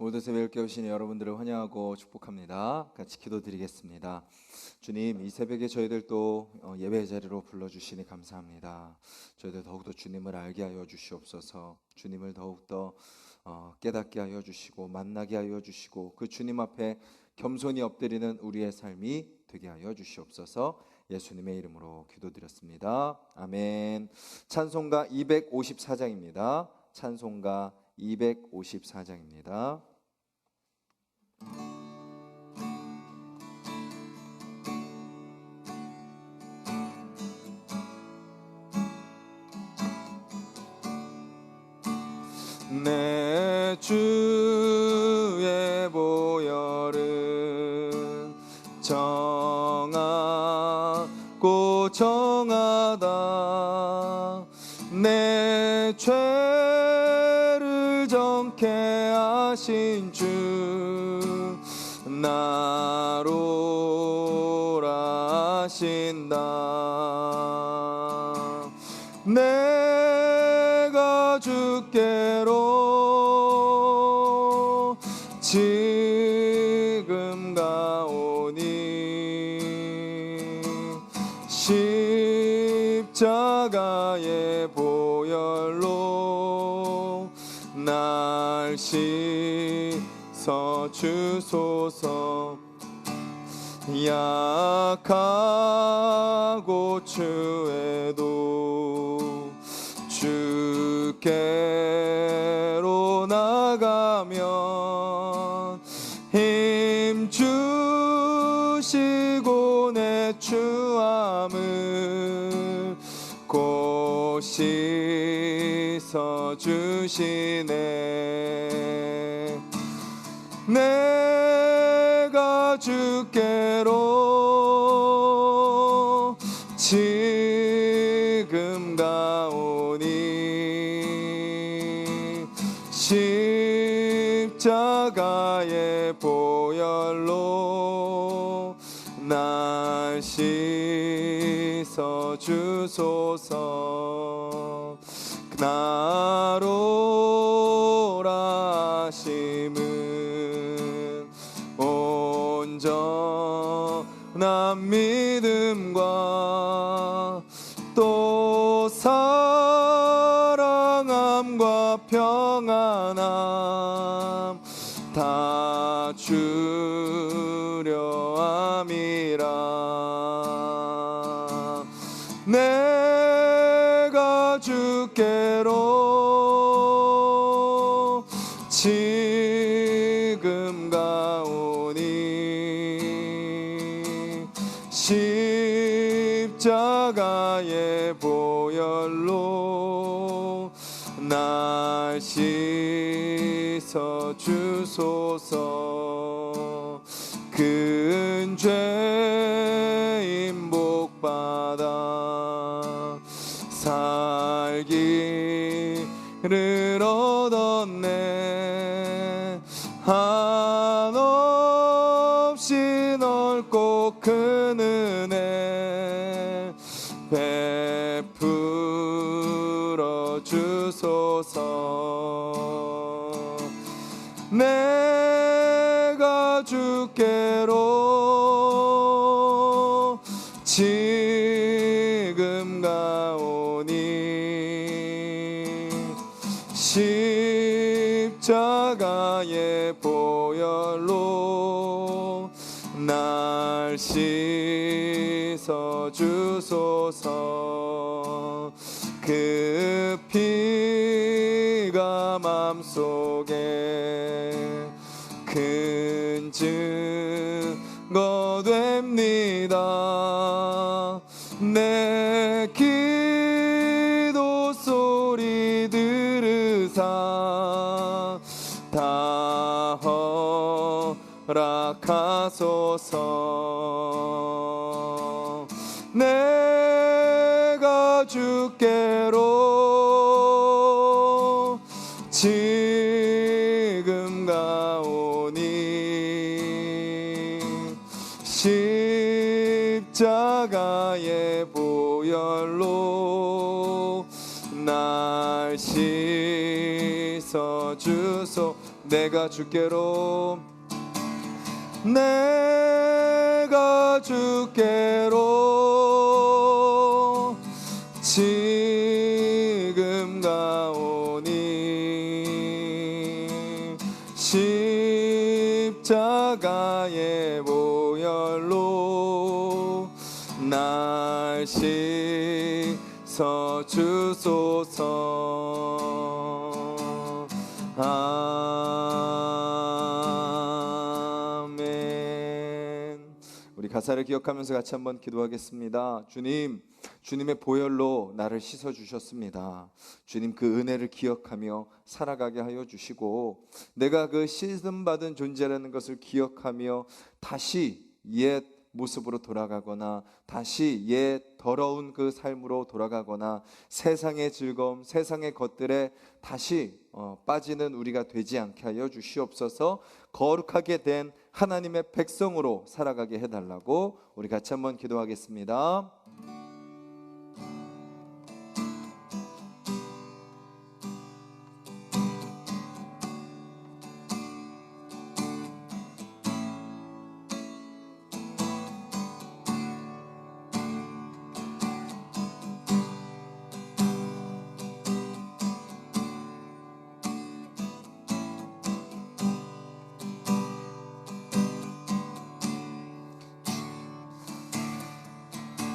오늘도 새벽에 깨우신 여러분들을 환영하고 축복합니다. 같이 기도드리겠습니다. 주님, 이 새벽에 저희들 또 예배 자리로 불러주시니 감사합니다. 저희들 더욱더 주님을 알게 하여 주시옵소서. 주님을 더욱더 깨닫게 하여 주시고 만나게 하여 주시고 그 주님 앞에 겸손히 엎드리는 우리의 삶이 되게 하여 주시옵소서. 예수님의 이름으로 기도드렸습니다. 아멘. 찬송가 254장입니다. 찬송가 254장입니다. 내 주의 보혈은 정하고 정하다. 내 죄를 정케 하신 주 나로라 하신다. 내가 주께로 지금 가오니 십자가의 보혈로 날 씻어 주소서. 약하고 추해도 주께로 나가면 힘 주시고 내 추함을 곧 씻어 주시네. 내가 주께로 지금 가오니 십자가의 보혈로 날 씻어 주소서. 나로라 하심은 온전한 믿음과 또 사랑함과 평안함 다 주려 함이라. 내가 주께로 지금 가오니 십자가의 보혈로 날 씻어 주소서. 큰 죄인 복받아 살기를 얻었네. 한없이 넓고 큰 은혜 베풀어 주소서. 내가 주께로 지금 가오니 십자가의 보혈로 날 씻어 주소서. 그 피가 맘속에 큰 증거 됩니다. 내 기도 소리 들으사 다 허락하소서. 내가 주께로 지금 가오니 십자가의 보혈로 날 씻어 주소. 내가 주께로 내가 주께로 지금 가오니 십자가의 보혈로 날 씻어 주소서. 아멘. 우리 가사를 기억하면서 같이 한번 기도하겠습니다. 주님, 주님의 보혈로 나를 씻어 주셨습니다. 주님, 그 은혜를 기억하며 살아가게 하여 주시고, 내가 그 씻음 받은 존재라는 것을 기억하며 다시 옛 모습으로 돌아가거나 다시 옛 더러운 그 삶으로 돌아가거나 세상의 즐거움, 세상의 것들에 다시 빠지는 우리가 되지 않게 하여 주시옵소서. 거룩하게 된 하나님의 백성으로 살아가게 해달라고 우리 같이 한번 기도하겠습니다.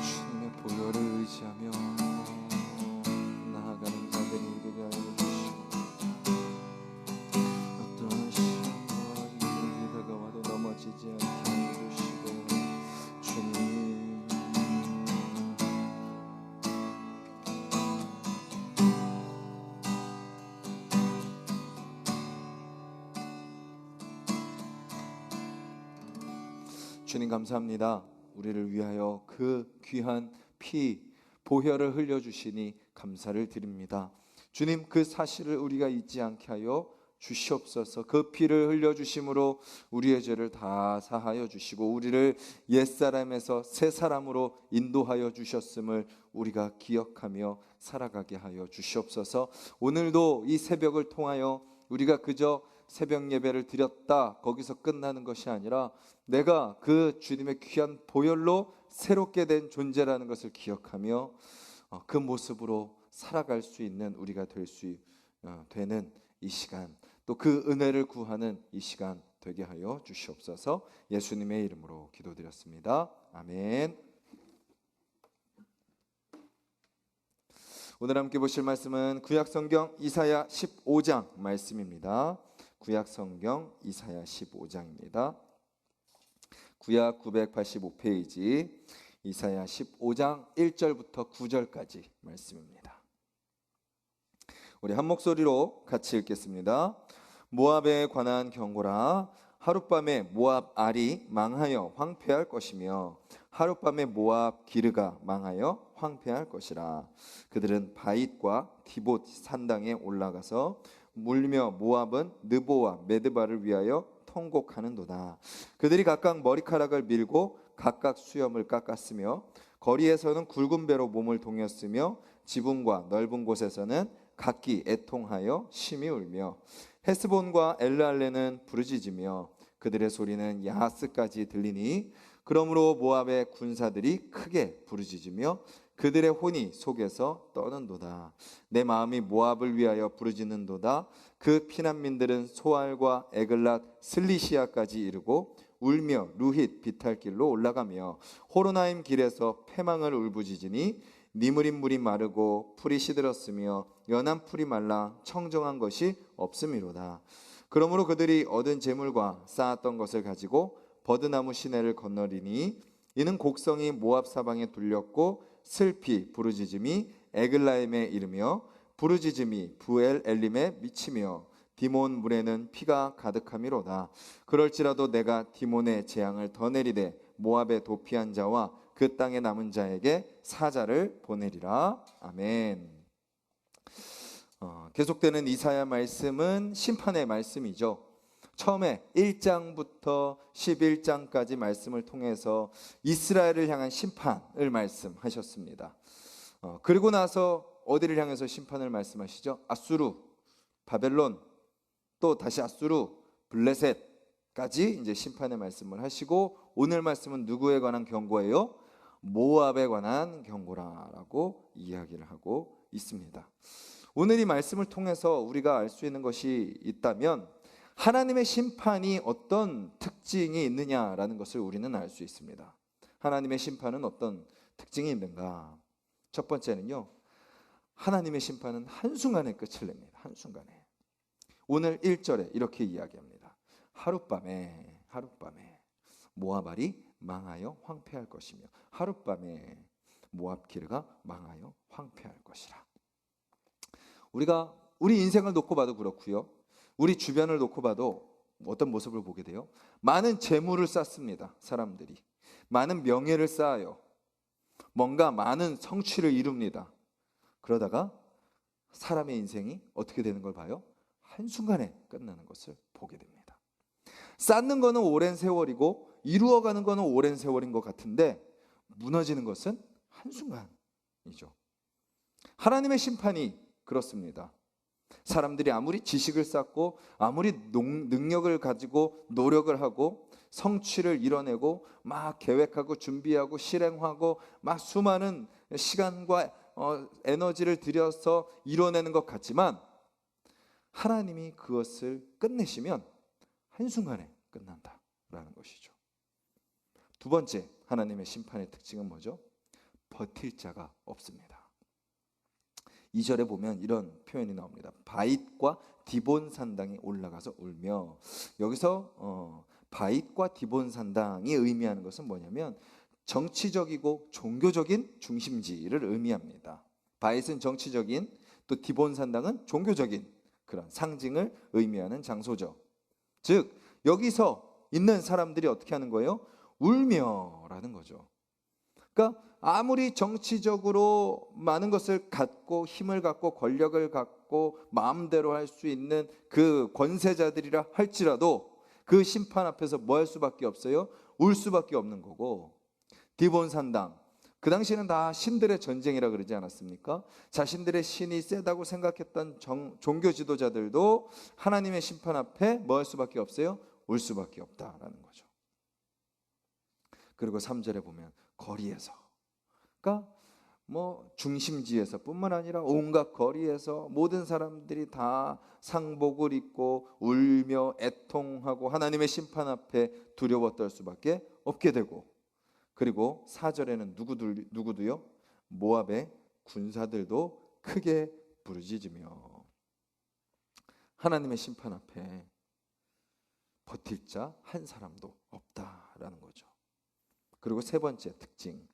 주님의 보혈을 의지하며 나아가는 자들이 되게 하여 주시고, 어떠한 시험과 위기가 다가와도 넘어지지 않게 하여 주시고, 주님, 주님 감사합니다. 우리를 위하여 그 귀한 피 보혈을 흘려주시니 감사를 드립니다. 주님, 그 사실을 우리가 잊지 않게 하여 주시옵소서. 그 피를 흘려주심으로 우리의 죄를 다 사하여 주시고 우리를 옛사람에서 새사람으로 인도하여 주셨음을 우리가 기억하며 살아가게 하여 주시옵소서. 오늘도 이 새벽을 통하여 우리가 그저 새벽 예배를 드렸다 거기서 끝나는 것이 아니라 내가 그 주님의 귀한 보혈로 새롭게 된 존재라는 것을 기억하며 그 모습으로 살아갈 수 있는 우리가 될 수 되는 이 시간, 또 그 은혜를 구하는 이 시간 되게 하여 주시옵소서. 예수님의 이름으로 기도드렸습니다. 아멘. 오늘 함께 보실 말씀은 구약성경 이사야 15장 말씀입니다. 구약성경 이사야 15장입니다. 구약 985페이지 이사야 15장 1절부터 9절까지 말씀입니다. 우리 한 목소리로 같이 읽겠습니다. 모압에 관한 경고라. 하룻밤에 모압 알이 망하여 황폐할 것이며 하룻밤에 모압 기르가 망하여 황폐할 것이라. 그들은 바잇과 디봇 산당에 올라가서 물며 모압은 느보와 메드바를 위하여 통곡하는도다. 그들이 각각 머리카락을 밀고 각각 수염을 깎았으며 거리에서는 굵은 배로 몸을 동였으며 지붕과 넓은 곳에서는 각기 애통하여 심히 울며 헤스본과 엘르알레는 부르짖으며 그들의 소리는 야하스까지 들리니 그러므로 모압의 군사들이 크게 부르짖으며 그들의 혼이 속에서 떠는도다. 내 마음이 모압을 위하여 부르짖는도다. 그 피난민들은 소알과 에글랏 슬리시아까지 이르고 울며 루힛 비탈길로 올라가며 호로나임 길에서 패망을 울부짖으니 니무린 물이 마르고 풀이 시들었으며 연한 풀이 말라 청정한 것이 없음이로다. 그러므로 그들이 얻은 재물과 쌓았던 것을 가지고 버드나무 시내를 건너리니 이는 곡성이 모압 사방에 둘렸고 슬피 부르짖음이 에글라임에 이르며 부르짖음이 부엘 엘림에 미치며 디몬 물에는 피가 가득함이로다. 그럴지라도 내가 디몬의 재앙을 더 내리되 모압에 도피한 자와 그 땅에 남은 자에게 사자를 보내리라. 아멘. 계속되는 이사야 말씀은 심판의 말씀이죠. 처음에 1장부터 11장까지 말씀을 통해서 이스라엘을 향한 심판을 말씀하셨습니다. 그리고 나서 어디를 향해서 심판을 말씀하시죠? 아수르, 바벨론, 또 다시 앗수르, 블레셋까지 이제 심판의 말씀을 하시고, 오늘 말씀은 누구에 관한 경고예요? 모압에 관한 경고라라고 이야기를 하고 있습니다. 오늘 이 말씀을 통해서 우리가 알 수 있는 것이 있다면 하나님의 심판이 어떤 특징이 있느냐라는 것을 우리는 알 수 있습니다. 하나님의 심판은 어떤 특징이 있는가? 첫 번째는요, 하나님의 심판은 한순간에 끝을 냅니다. 한순간에. 오늘 1절에 이렇게 이야기합니다. 하룻밤에 모압알이 망하여 황폐할 것이며, 하룻밤에 모압 기르가 망하여 황폐할 것이라. 우리가 우리 인생을 놓고 봐도 그렇고요, 우리 주변을 놓고 봐도 어떤 모습을 보게 돼요? 많은 재물을 쌓습니다. 사람들이 많은 명예를 쌓아요. 뭔가 많은 성취를 이룹니다. 그러다가 사람의 인생이 어떻게 되는 걸 봐요? 한순간에 끝나는 것을 보게 됩니다. 쌓는 거는 오랜 세월이고 이루어가는 거는 오랜 세월인 것 같은데 무너지는 것은 한순간이죠. 하나님의 심판이 그렇습니다. 사람들이 아무리 지식을 쌓고 아무리 능력을 가지고 노력을 하고 성취를 이뤄내고 막 계획하고 준비하고 실행하고 막 수많은 시간과 에너지를 들여서 이뤄내는 것 같지만, 하나님이 그것을 끝내시면 한순간에 끝난다라는 것이죠. 두 번째, 하나님의 심판의 특징은 뭐죠? 버틸 자가 없습니다. 2절에 보면 이런 표현이 나옵니다. 바잇과 디본 산당이 올라가서 울며. 여기서 바잇과 디본 산당이 의미하는 것은 뭐냐면 정치적이고 종교적인 중심지를 의미합니다. 바잇은 정치적인, 또 디본 산당은 종교적인 그런 상징을 의미하는 장소죠. 즉 여기서 있는 사람들이 어떻게 하는 거예요? 울며라는 거죠. 그러니까 아무리 정치적으로 많은 것을 갖고 힘을 갖고 권력을 갖고 마음대로 할 수 있는 그 권세자들이라 할지라도 그 심판 앞에서 뭐 할 수밖에 없어요? 울 수밖에 없는 거고, 디본 산당, 그 당시에는 다 신들의 전쟁이라 그러지 않았습니까? 자신들의 신이 세다고 생각했던 종교 지도자들도 하나님의 심판 앞에 뭐 할 수밖에 없어요? 울 수밖에 없다라는 거죠. 그리고 3절에 보면 거리에서, 그러니까 뭐 중심지에서 뿐만 아니라 온갖 거리에서 모든 사람들이 다 상복을 입고 울며 애통하고 하나님의 심판 앞에 두려워 떨 수밖에 없게 되고, 그리고 4절에는 누구도요? 모압의 군사들도 크게 부르짖으며. 하나님의 심판 앞에 버틸 자 한 사람도 없다라는 거죠. 그리고 세 번째 특징,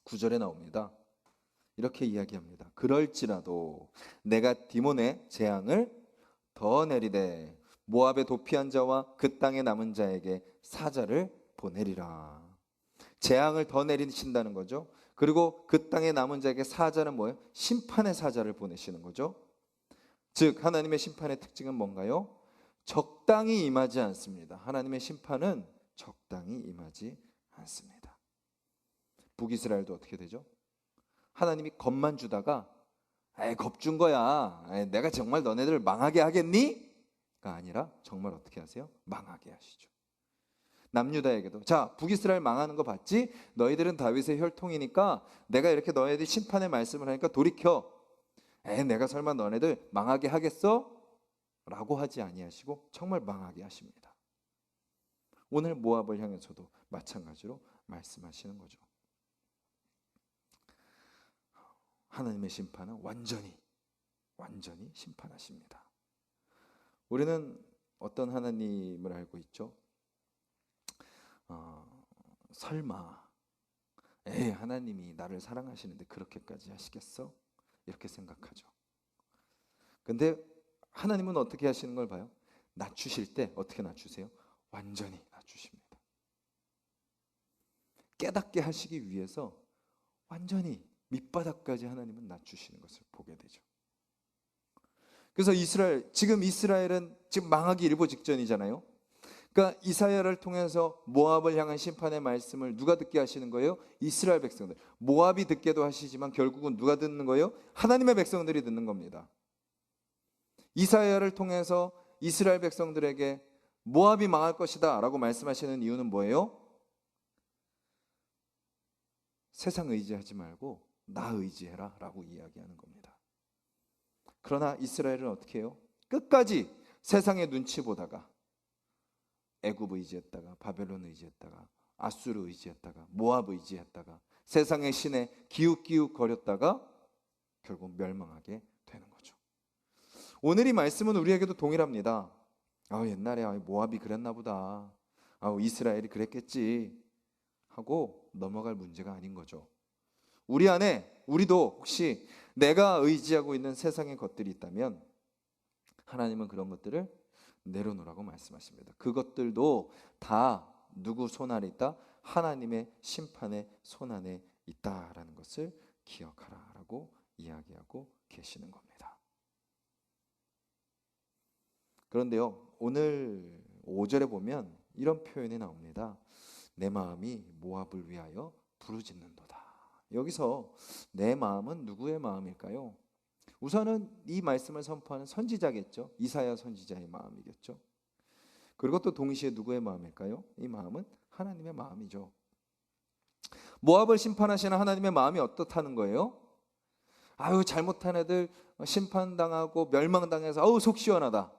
9절에 나옵니다. 이렇게 이야기합니다. 그럴지라도 내가 디몬의 재앙을 더 내리되 모압의 도피한 자와 그 땅에 남은 자에게 사자를 보내리라. 재앙을 더 내리신다는 거죠. 그리고 그 땅에 남은 자에게 사자는 뭐예요? 심판의 사자를 보내시는 거죠. 즉 하나님의 심판의 특징은 뭔가요? 적당히 임하지 않습니다. 하나님의 심판은 적당히 임하지 않습니다. 북이스라엘도 어떻게 되죠? 하나님이 겁만 주다가 겁준 거야, 내가 정말 너네들 망하게 하겠니? 가 아니라 정말 어떻게 하세요? 망하게 하시죠. 남유다에게도, 자 북이스라엘 망하는 거 봤지? 너희들은 다윗의 혈통이니까 내가 이렇게 너희들 심판의 말씀을 하니까 돌이켜. 내가 설마 너네들 망하게 하겠어? 라고 하지 아니하시고 정말 망하게 하십니다. 오늘 모압을 향해서도 마찬가지로 말씀하시는 거죠. 하나님의 심판은 완전히 심판하십니다. 우리는 어떤 하나님을 알고 있죠? 설마 하나님이 나를 사랑하시는데 그렇게까지 하시겠어? 이렇게 생각하죠. 근데 하나님은 어떻게 하시는 걸 봐요? 낮추실 때 어떻게 낮추세요? 완전히 낮추십니다. 깨닫게 하시기 위해서 완전히 밑바닥까지 하나님은 낮추시는 것을 보게 되죠. 그래서 지금 이스라엘은 지금 망하기 일보 직전이잖아요. 그러니까 이사야를 통해서 모압을 향한 심판의 말씀을 누가 듣게 하시는 거예요? 이스라엘 백성들. 모압이 듣게도 하시지만 결국은 누가 듣는 거예요? 하나님의 백성들이 듣는 겁니다. 이사야를 통해서 이스라엘 백성들에게 모압이 망할 것이다 라고 말씀하시는 이유는 뭐예요? 세상 의지하지 말고 나 의지해라 라고 이야기하는 겁니다. 그러나 이스라엘은 어떻게 해요? 끝까지 세상의 눈치 보다가 애굽 의지했다가 바벨론 의지했다가 아수르 의지했다가 모압 의지했다가 세상의 신에 기웃기웃 거렸다가 결국 멸망하게 되는 거죠. 오늘 이 말씀은 우리에게도 동일합니다. 옛날에 모압이 그랬나 보다, 이스라엘이 그랬겠지 하고 넘어갈 문제가 아닌 거죠. 우리 안에 우리도 혹시 내가 의지하고 있는 세상의 것들이 있다면 하나님은 그런 것들을 내려놓으라고 말씀하십니다. 그것들도 다 누구 손 아래 있다? 하나님의 심판의 손 안에 있다라는 것을 기억하라라고 이야기하고 계시는 겁니다. 그런데요, 오늘 5절에 보면 이런 표현이 나옵니다. 내 마음이 모압을 위하여 부르짖는도다. 여기서 내 마음은 누구의 마음일까요? 우선은 이 말씀을 선포하는 선지자겠죠. 이사야 선지자의 마음이겠죠. 그리고 또 동시에 누구의 마음일까요? 이 마음은 하나님의 마음이죠. 모압을 심판하시는 하나님의 마음이 어떻다는 거예요? 잘못한 애들 심판당하고 멸망당해서 속 시원하다.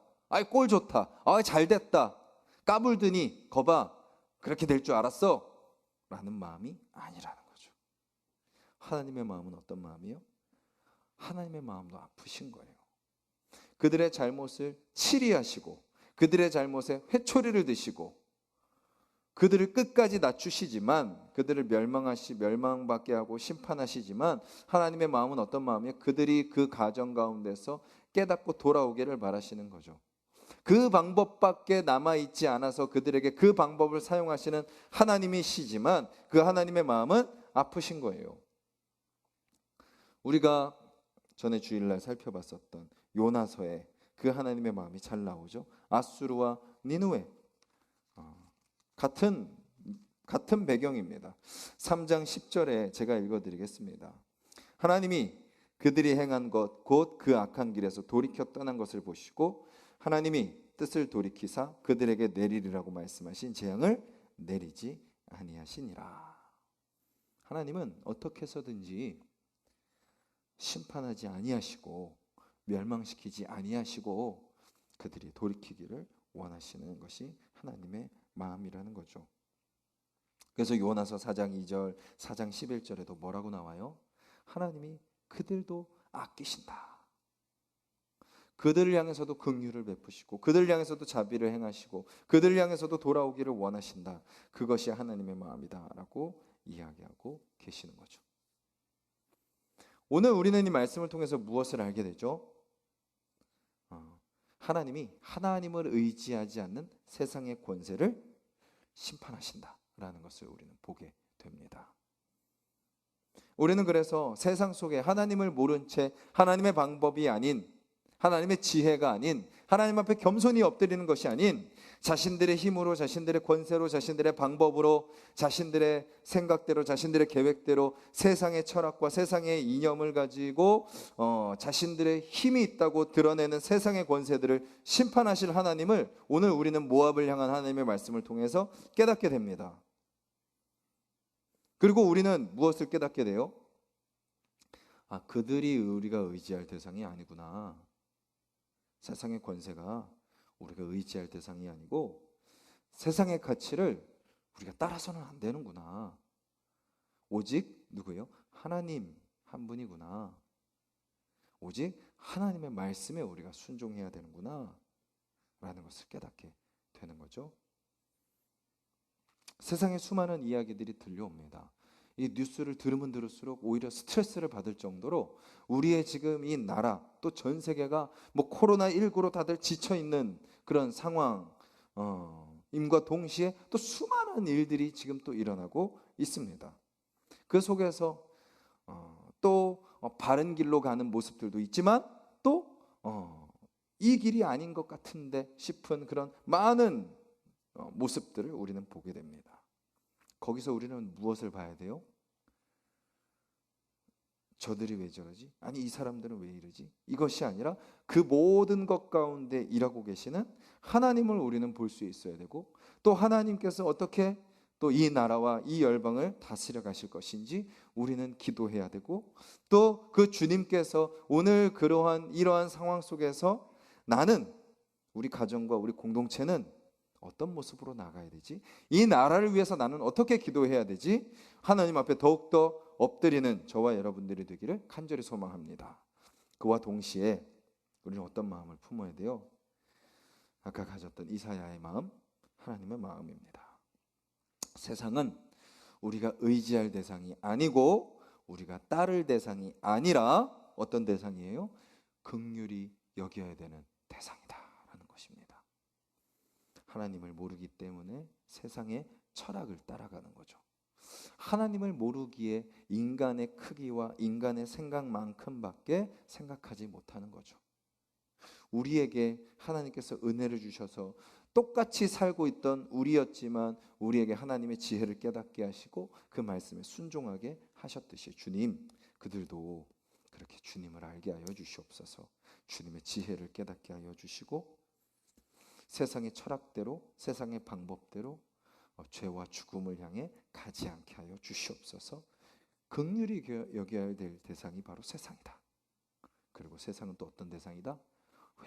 꼴 좋다. 잘 됐다. 까불더니 거봐. 그렇게 될 줄 알았어. 라는 마음이 아니라는 거죠. 하나님의 마음은 어떤 마음이요? 하나님의 마음도 아프신 거예요. 그들의 잘못을 치리하시고 그들의 잘못에 회초리를 드시고 그들을 끝까지 낮추시지만 그들을 멸망받게 하고 심판하시지만 하나님의 마음은 어떤 마음이에요? 그들이 그 가정 가운데서 깨닫고 돌아오기를 바라시는 거죠. 그 방법밖에 남아있지 않아서 그들에게 그 방법을 사용하시는 하나님이시지만 그 하나님의 마음은 아프신 거예요. 우리가 전에 주일날 살펴봤었던 요나서에 그 하나님의 마음이 잘 나오죠. 아수르와 니느웨 같은 배경입니다. 3장 10절에 제가 읽어드리겠습니다. 하나님이 그들이 행한 것 곧 그 악한 길에서 돌이켜 떠난 것을 보시고 하나님이 뜻을 돌이키사 그들에게 내리리라고 말씀하신 재앙을 내리지 아니하시니라. 하나님은 어떻게 해서든지 심판하지 아니하시고 멸망시키지 아니하시고 그들이 돌이키기를 원하시는 것이 하나님의 마음이라는 거죠. 그래서 요나서 4장 2절, 4장 11절에도 뭐라고 나와요? 하나님이 그들도 아끼신다. 그들을 향해서도 긍휼을 베푸시고 그들을 향해서도 자비를 행하시고 그들을 향해서도 돌아오기를 원하신다. 그것이 하나님의 마음이다라고 이야기하고 계시는 거죠. 오늘 우리는 이 말씀을 통해서 무엇을 알게 되죠? 하나님이 하나님을 의지하지 않는 세상의 권세를 심판하신다라는 것을 우리는 보게 됩니다. 우리는 그래서 세상 속에 하나님을 모른 채 하나님의 방법이 아닌 하나님의 지혜가 아닌 하나님 앞에 겸손히 엎드리는 것이 아닌 자신들의 힘으로 자신들의 권세로 자신들의 방법으로 자신들의 생각대로 자신들의 계획대로 세상의 철학과 세상의 이념을 가지고 자신들의 힘이 있다고 드러내는 세상의 권세들을 심판하실 하나님을 오늘 우리는 모압을 향한 하나님의 말씀을 통해서 깨닫게 됩니다. 그리고 우리는 무엇을 깨닫게 돼요? 그들이 우리가 의지할 대상이 아니구나. 세상의 권세가 우리가 의지할 대상이 아니고 세상의 가치를 우리가 따라서는 안 되는구나. 오직 누구예요? 하나님 한 분이구나. 오직 하나님의 말씀에 우리가 순종해야 되는구나 라는 것을 깨닫게 되는 거죠. 세상에 수많은 이야기들이 들려옵니다. 이 뉴스를 들으면 들을수록 오히려 스트레스를 받을 정도로 우리의 지금 이 나라 또 전 세계가 코로나19로 다들 지쳐있는 그런 상황임과 동시에 또 수많은 일들이 지금 또 일어나고 있습니다. 그 속에서 또 바른 길로 가는 모습들도 있지만 또 이 길이 아닌 것 같은데 싶은 그런 많은 모습들을 우리는 보게 됩니다. 거기서 우리는 무엇을 봐야 돼요? 저들이 왜 저러지? 아니 이 사람들은 왜 이러지? 이것이 아니라 그 모든 것 가운데 일하고 계시는 하나님을 우리는 볼 수 있어야 되고, 또 하나님께서 어떻게 또 이 나라와 이 열방을 다스려 가실 것인지 우리는 기도해야 되고, 또 그 주님께서 오늘 이러한 상황 속에서 나는, 우리 가정과 우리 공동체는 어떤 모습으로 나가야 되지? 이 나라를 위해서 나는 어떻게 기도해야 되지? 하나님 앞에 더욱더 엎드리는 저와 여러분들이 되기를 간절히 소망합니다. 그와 동시에 우리는 어떤 마음을 품어야 돼요? 아까 가졌던 이사야의 마음, 하나님의 마음입니다. 세상은 우리가 의지할 대상이 아니고 우리가 따를 대상이 아니라 어떤 대상이에요? 긍휼히 여겨야 되는 대상이다라는 것입니다. 하나님을 모르기 때문에 세상의 철학을 따라가는 거죠. 하나님을 모르기에 인간의 크기와 인간의 생각만큼밖에 생각하지 못하는 거죠. 우리에게 하나님께서 은혜를 주셔서 똑같이 살고 있던 우리였지만 우리에게 하나님의 지혜를 깨닫게 하시고 그 말씀에 순종하게 하셨듯이 주님, 그들도 그렇게 주님을 알게 하여 주시옵소서. 주님의 지혜를 깨닫게 하여 주시고 세상의 철학대로, 세상의 방법대로 죄와 죽음을 향해 가지 않게 하여 주시옵소서. 긍휼히 여겨야 될 대상이 바로 세상이다. 그리고 세상은 또 어떤 대상이다?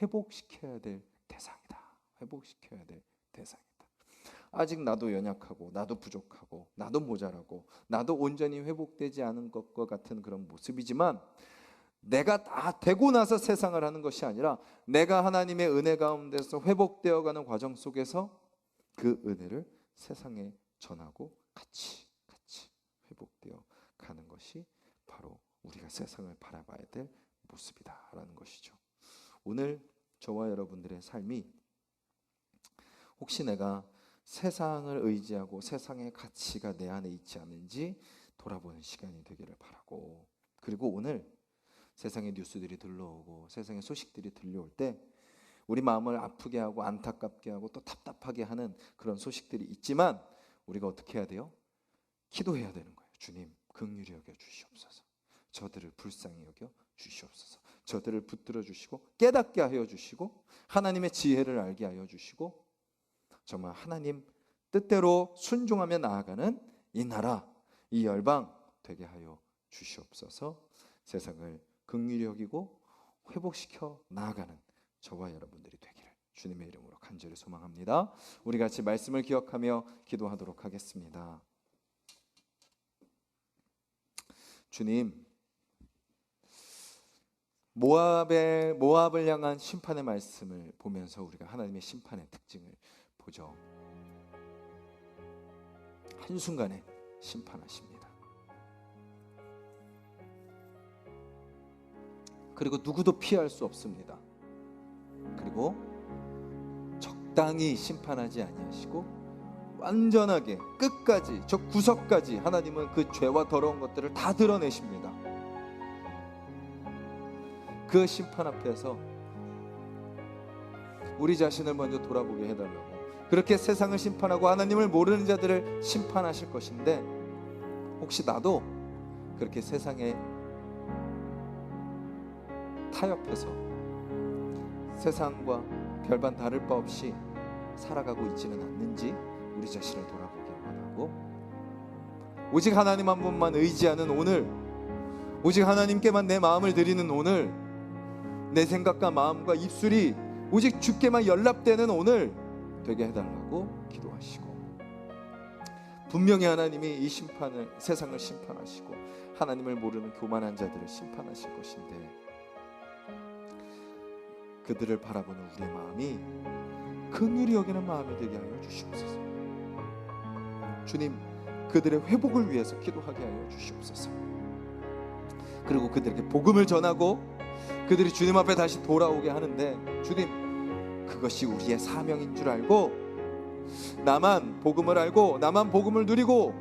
회복시켜야 될 대상이다. 회복시켜야 될 대상이다. 아직 나도 연약하고 나도 부족하고 나도 모자라고 나도 온전히 회복되지 않은 것과 같은 그런 모습이지만, 내가 다 되고 나서 세상을 하는 것이 아니라 내가 하나님의 은혜 가운데서 회복되어가는 과정 속에서 그 은혜를 세상에 전하고 같이 회복되어 가는 것이 바로 우리가 세상을 바라봐야 될 모습이다라는 것이죠. 오늘 저와 여러분들의 삶이 혹시 내가 세상을 의지하고 세상의 가치가 내 안에 있지 않은지 돌아보는 시간이 되기를 바라고, 그리고 오늘 세상의 뉴스들이 들러오고 세상의 소식들이 들려올 때 우리 마음을 아프게 하고 안타깝게 하고 또 답답하게 하는 그런 소식들이 있지만 우리가 어떻게 해야 돼요? 기도해야 되는 거예요. 주님, 긍휼히 여겨 주시옵소서. 저들을 불쌍히 여겨 주시옵소서. 저들을 붙들어 주시고 깨닫게 하여 주시고 하나님의 지혜를 알게 하여 주시고 정말 하나님 뜻대로 순종하며 나아가는 이 나라, 이 열방 되게 하여 주시옵소서. 세상을 긍휼히 여기고 회복시켜 나아가는 저와 여러분들이 되기를 주님의 이름으로 간절히 소망합니다. 우리 같이 말씀을 기억하며 기도하도록 하겠습니다. 주님, 모압을 향한 심판의 말씀을 보면서 우리가 하나님의 심판의 특징을 보죠. 한순간에 심판하십니다. 그리고 누구도 피할 수 없습니다. 그리고 적당히 심판하지 아니하시고 완전하게 끝까지 저 구석까지 하나님은 그 죄와 더러운 것들을 다 드러내십니다. 그 심판 앞에서 우리 자신을 먼저 돌아보게 해달라고, 그렇게 세상을 심판하고 하나님을 모르는 자들을 심판하실 것인데 혹시 나도 그렇게 세상에 타협해서 세상과 별반 다를 바 없이 살아가고 있지는 않는지 우리 자신을 돌아보기 원하고, 오직 하나님 한 분만 의지하는 오늘, 오직 하나님께만 내 마음을 드리는 오늘, 내 생각과 마음과 입술이 오직 주께만 연락되는 오늘 되게 해달라고 기도하시고, 분명히 하나님이 이 세상을 심판하시고 하나님을 모르는 교만한 자들을 심판하실 것인데 그들을 바라보는 우리의 마음이 긍휼히 여기는 마음이 되게 하여 주시옵소서. 주님, 그들의 회복을 위해서 기도하게 하여 주시옵소서. 그리고 그들에게 복음을 전하고 그들이 주님 앞에 다시 돌아오게 하는데, 주님, 그것이 우리의 사명인 줄 알고 나만 복음을 알고 나만 복음을 누리고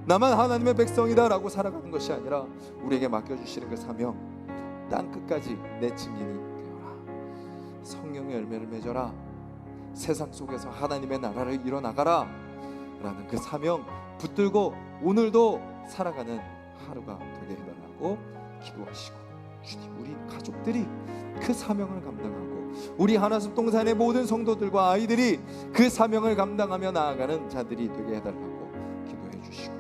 나만 하나님의 백성이다 라고 살아가는 것이 아니라 우리에게 맡겨주시는 그 사명, 땅 끝까지 내 증인이 성령의 열매를 맺어라, 세상 속에서 하나님의 나라를 이뤄나가라 라는 그 사명 붙들고 오늘도 살아가는 하루가 되게 해달라고 기도하시고 주님 우리 가족들이 그 사명을 감당하고 우리 하나숲 동산의 모든 성도들과 아이들이 그 사명을 감당하며 나아가는 자들이 되게 해달라고 기도해 주시고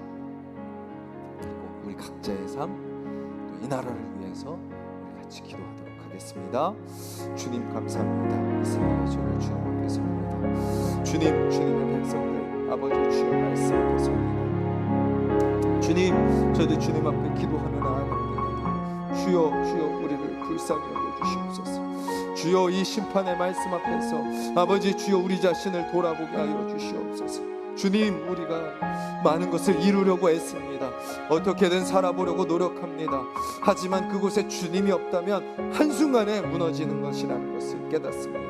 그리고 우리 각자의 삶 또 이 나라를 위해서 우리 같이 기도하도록 하겠습니다. 주님 감사합니다. 이 새벽에 저를 주님 앞에 섭니다. 주님 주님의 백성들 아버지 주의 말씀 앞에 섭니다. 주님 저희들 주님 앞에 기도하며 나아갑니다. 주여 주여 우리를 불쌍히 여겨주시옵소서. 주여 이 심판의 말씀 앞에서 아버지 주여 우리 자신을 돌아보게 하여 주시옵소서. 주님 우리가 많은 것을 이루려고 애씁니다. 어떻게든 살아보려고 노력합니다. 하지만 그곳에 주님이 없다면 한순간에 무너지는 것이라는 것을 깨닫습니다.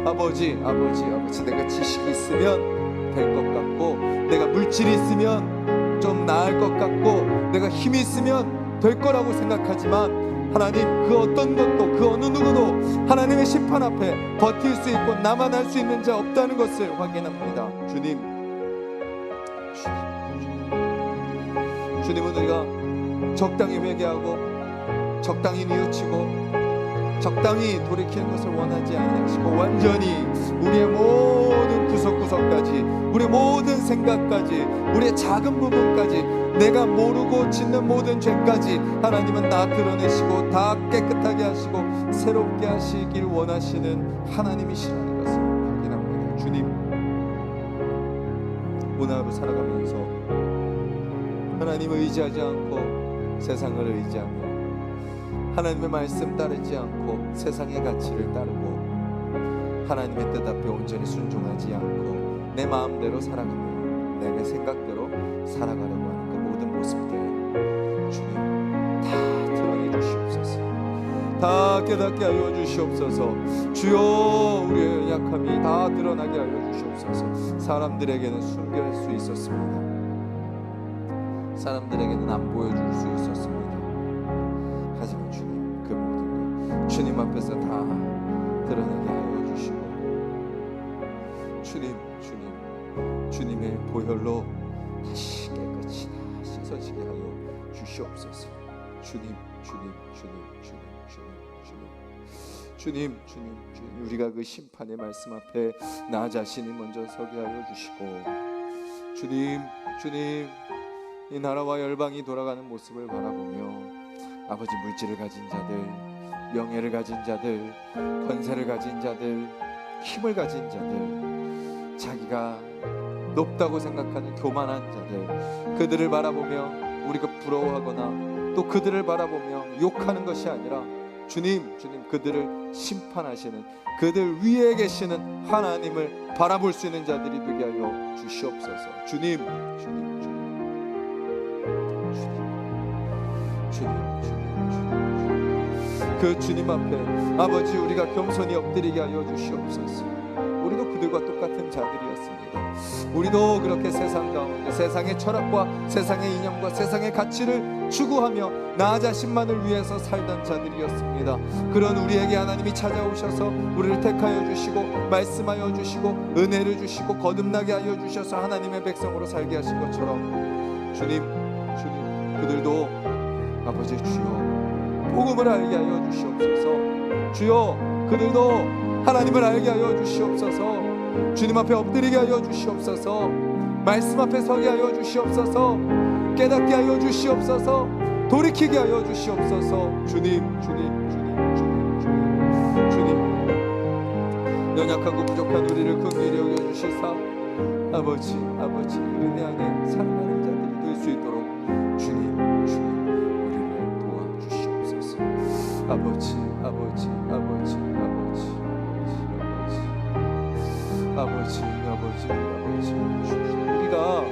아버지 내가 지식이 있으면 될 것 같고 내가 물질이 있으면 좀 나을 것 같고 내가 힘이 있으면 될 거라고 생각하지만 하나님 그 어떤 것도 그 어느 누구도 하나님의 심판 앞에 버틸 수 있고 나만 할 수 있는 자 없다는 것을 확인합니다. 주님은 우리가 적당히 회개하고 적당히 뉘우치고 적당히 돌이키는 것을 원하지 아니하시고 완전히 우리의 모든 구석구석까지 우리의 모든 생각까지 우리의 작은 부분까지 내가 모르고 짓는 모든 죄까지 하나님은 다 드러내시고 다 깨끗하게 하시고 새롭게 하시길 원하시는 하나님이시라는 것을 확인합니다. 주님 오늘 하루 살아가면서 하나님을 의지하지 않고 세상을 의지하며 하나님의 말씀 따르지 않고 세상의 가치를 따르고 하나님의 뜻 앞에 온전히 순종하지 않고 내 마음대로 살아가며 내 생각대로 살아가려고 하는 그 모든 모습들 주님 다 드러내 주시옵소서. 다 깨닫게 하여 주시옵소서. 주여 우리의 약함이 다 드러나게 하여 주시옵소서. 사람들에게는 숨길 수 있었습니다. 사람들에게는 안 보여줄 수 있었습니다. 하지만 주님 그 모든 것 주님 앞에서 다 드러나게 하여 주시고 주님의 보혈로 다시 깨끗이 다 씻어지게 하여 주시옵소서. 주님 우리가 그 심판의 말씀 앞에 나 자신이 먼저 서게 하여 주시고 주님 이 나라와 열방이 돌아가는 모습을 바라보며 아버지 물질을 가진 자들 명예를 가진 자들 권세를 가진 자들 힘을 가진 자들 자기가 높다고 생각하는 교만한 자들 그들을 바라보며 우리가 부러워하거나 또 그들을 바라보며 욕하는 것이 아니라 주님 그들을 심판하시는 그들 위에 계시는 하나님을 바라볼 수 있는 자들이 되게 하여 주시옵소서. 주님 그 주님 앞에 아버지 우리가 겸손히 엎드리게 하여 주시옵소서. 우리도 그들과 똑같은 자들이었습니다. 우리도 그렇게 세상 가운데 세상의 철학과 세상의 이념과 세상의 가치를 추구하며 나 자신만을 위해서 살던 자들이었습니다. 그런 우리에게 하나님이 찾아오셔서 우리를 택하여 주시고 말씀하여 주시고 은혜를 주시고 거듭나게 하여 주셔서 하나님의 백성으로 살게 하신 것처럼 주님 그들도 아버지 주여 복음을 알게 하여 주시옵소서. 주여 그들도 하나님을 알게 하여 주시옵소서. 주님 앞에 엎드리게 하여 주시옵소서. 말씀 앞에 서게 하여 주시옵소서. 깨닫게 하여 주시옵소서. 돌이키게 하여 주시옵소서. 주님 연약하고 부족한 우리를 긍휼히 여겨주시사 아버지 은혜 안에 살아가는 자들이 될 수 있도록 주님 우리를 도와주시옵소서. 아버지 우리가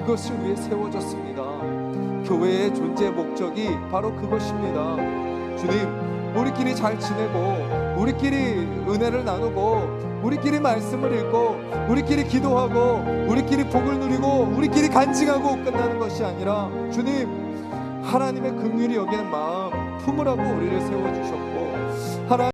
그것을 위해 세워졌습니다. 교회의 존재 목적이 바로 그것입니다. 주님 우리끼리 잘 지내고 우리끼리 은혜를 나누고 우리끼리 말씀을 읽고 우리끼리 기도하고 우리끼리 복을 누리고 우리끼리 간증하고 끝나는 것이 아니라 주님 하나님의 긍휼히 여기는 마음 품으라고 우리를 세워주셨고 하나님